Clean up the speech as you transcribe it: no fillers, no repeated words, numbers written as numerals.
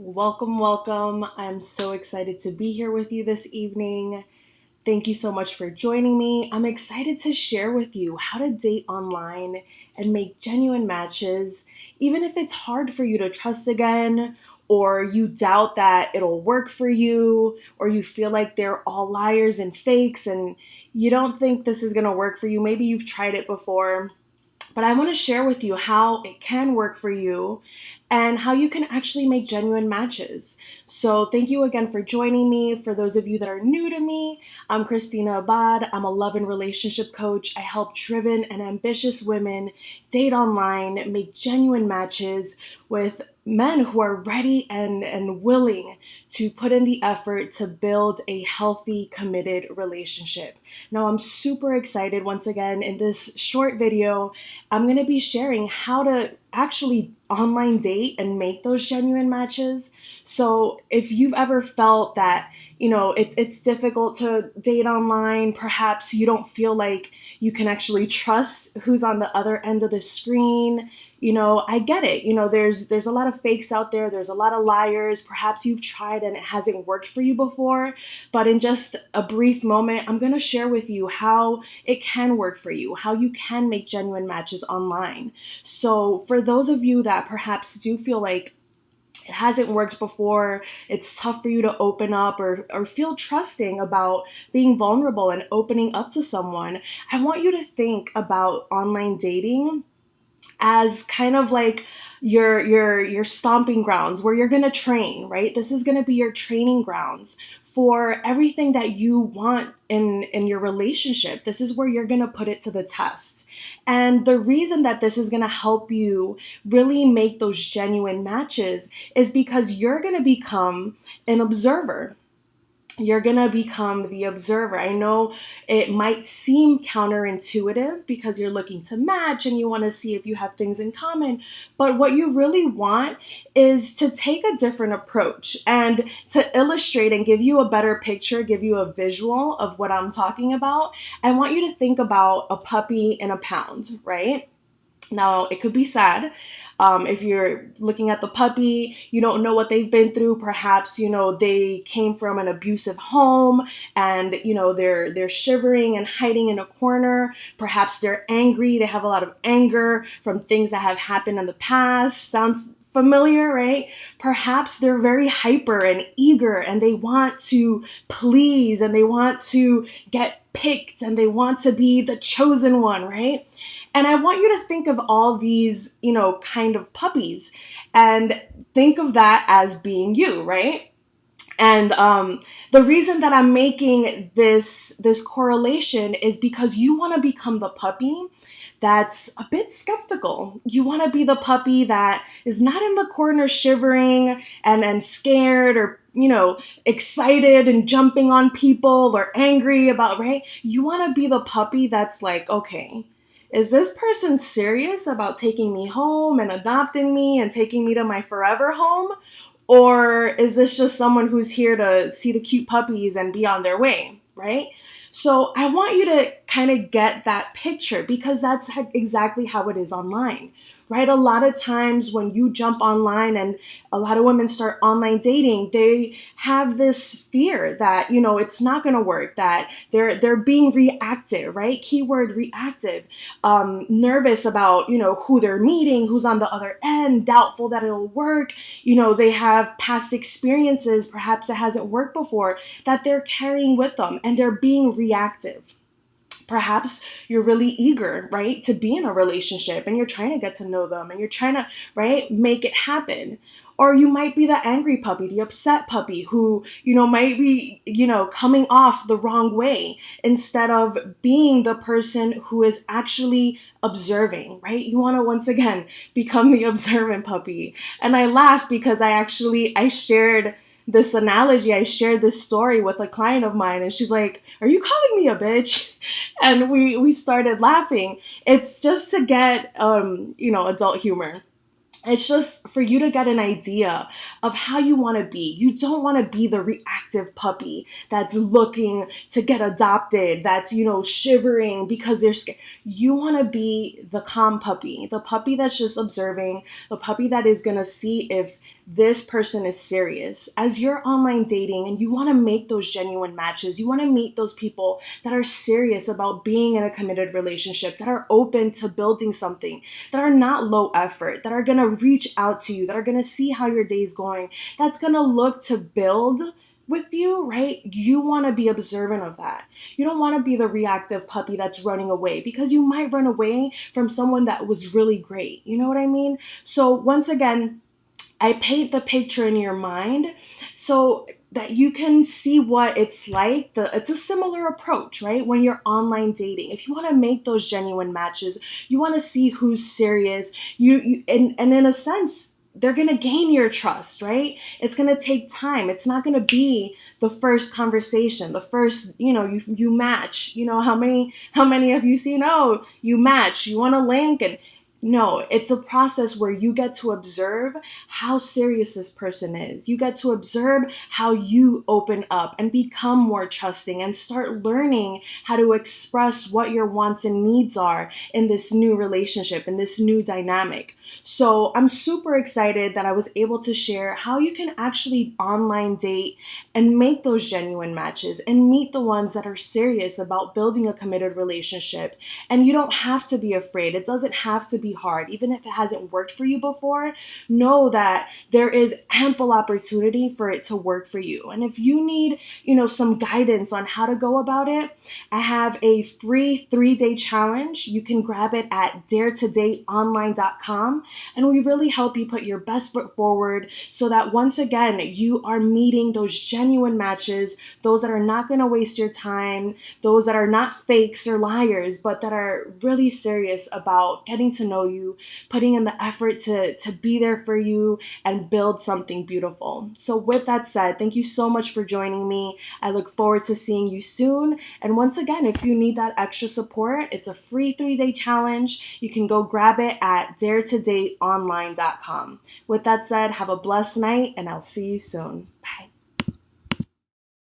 Welcome, welcome. I'm so excited to be here with you this evening. Thank you so much for joining me. I'm excited to share with you how to date online and make genuine matches, even if it's hard for you to trust again, or you doubt that it'll work for you, or you feel like they're all liars and fakes and you don't think this is gonna work for you. Maybe you've tried it before, but I want to share with you how it can work for you and how you can actually make genuine matches. So, thank you again for joining me. For those of you that are new to me, I'm Christina Abad. I'm a love and relationship coach. I help driven and ambitious women date online, make genuine matches with men who are ready and willing to put in the effort to build a healthy, committed relationship. Now, I'm super excited once again in this short video. I'm going to be sharing how to actually online date and make those genuine matches. So, if you've ever felt that, it's difficult to date online, perhaps you don't feel like you can actually trust who's on the other end of the screen, I get it. There's a lot of fakes out there. There's a lot of liars. Perhaps you've tried and it hasn't worked for you before, but in just a brief moment, I'm going to share with you how it can work for you, how you can make genuine matches online. So, for those of you that perhaps do feel like it hasn't worked before, it's tough for you to open up or feel trusting about being vulnerable and opening up to someone, I want you to think about online dating as kind of like your stomping grounds where you're going to train, right? This is going to be your training grounds for everything that you want in your relationship. This is where you're going to put it to the test. And the reason that this is going to help you really make those genuine matches is because you're going to become an observer. You're going to become the observer. I know it might seem counterintuitive because you're looking to match and you want to see if you have things in common. But what you really want is to take a different approach and to illustrate and give you a better picture, give you a visual of what I'm talking about. I want you to think about a puppy in a pound, right? Now, it could be sad. If you're looking at the puppy, you don't know what they've been through. Perhaps, they came from an abusive home and, they're shivering and hiding in a corner. Perhaps they're angry. They have a lot of anger from things that have happened in the past. Sounds familiar, right? Perhaps they're very hyper and eager and they want to please and they want to get picked and they want to be the chosen one, right? And I want you to think of all these, kind of puppies and think of that as being you, right? And the reason that I'm making this correlation is because you want to become the puppy that's a bit skeptical. You want to be the puppy that is not in the corner shivering and scared or excited and jumping on people or angry about, right? You want to be the puppy that's like, okay, is this person serious about taking me home and adopting me and taking me to my forever home? Or is this just someone who's here to see the cute puppies and be on their way, right? So I want you to kind of get that picture because that's exactly how it is online, right? A lot of times when you jump online and a lot of women start online dating, they have this fear that, it's not going to work, that they're being reactive, right? Keyword reactive, nervous about, who they're meeting, who's on the other end, doubtful that it'll work. They have past experiences, perhaps it hasn't worked before, that they're carrying with them and they're being reactive. Perhaps you're really eager, right, to be in a relationship and you're trying to get to know them and you're trying to, right, make it happen. Or you might be the angry puppy, the upset puppy who, might be, coming off the wrong way instead of being the person who is actually observing, right? You want to once again become the observant puppy. And I laugh because I shared this analogy, I shared this story with a client of mine and she's like, "Are you calling me a bitch?" And we started laughing. It's just to get adult humor. It's just for you to get an idea of how you want to be. You don't want to be the reactive puppy that's looking to get adopted, that's, shivering because they're scared. You want to be the calm puppy, the puppy that's just observing, the puppy that is going to see if this person is serious. As you're online dating and you want to make those genuine matches, you want to meet those people that are serious about being in a committed relationship, that are open to building something, that are not low effort, that are going to reach out to you, that are going to see how your day's going, that's going to look to build with you, right? You want to be observant of that. You don't want to be the reactive puppy that's running away, because you might run away from someone that was really great. You know what I mean? So once again, I paint the picture in your mind so that you can see what it's like. It's a similar approach, right? When you're online dating, if you want to make those genuine matches, you want to see who's serious. And in a sense, they're going to gain your trust, right? It's going to take time. It's not going to be the first conversation, the first, you match. How many of you seen, oh, you match, you want to link, and no, it's a process where you get to observe how serious this person is. You get to observe how you open up and become more trusting and start learning how to express what your wants and needs are in this new relationship, in this new dynamic. So I'm super excited that I was able to share how you can actually online date and make those genuine matches and meet the ones that are serious about building a committed relationship. And you don't have to be afraid. It doesn't have to be hard. Even if it hasn't worked for you before, know that there is ample opportunity for it to work for you. And if you need, some guidance on how to go about it, I have a free 3-day challenge. You can grab it at daretodateonline.com. And we really help you put your best foot forward so that once again, you are meeting those genuine matches, those that are not going to waste your time, those that are not fakes or liars, but that are really serious about getting to know you, putting in the effort to be there for you and build something beautiful. So with that said, thank you so much for joining me. I look forward to seeing you soon. And once again, if you need that extra support, it's a free 3-day challenge. You can go grab it at daretodateonline.com. With that said, have a blessed night and I'll see you soon. Bye.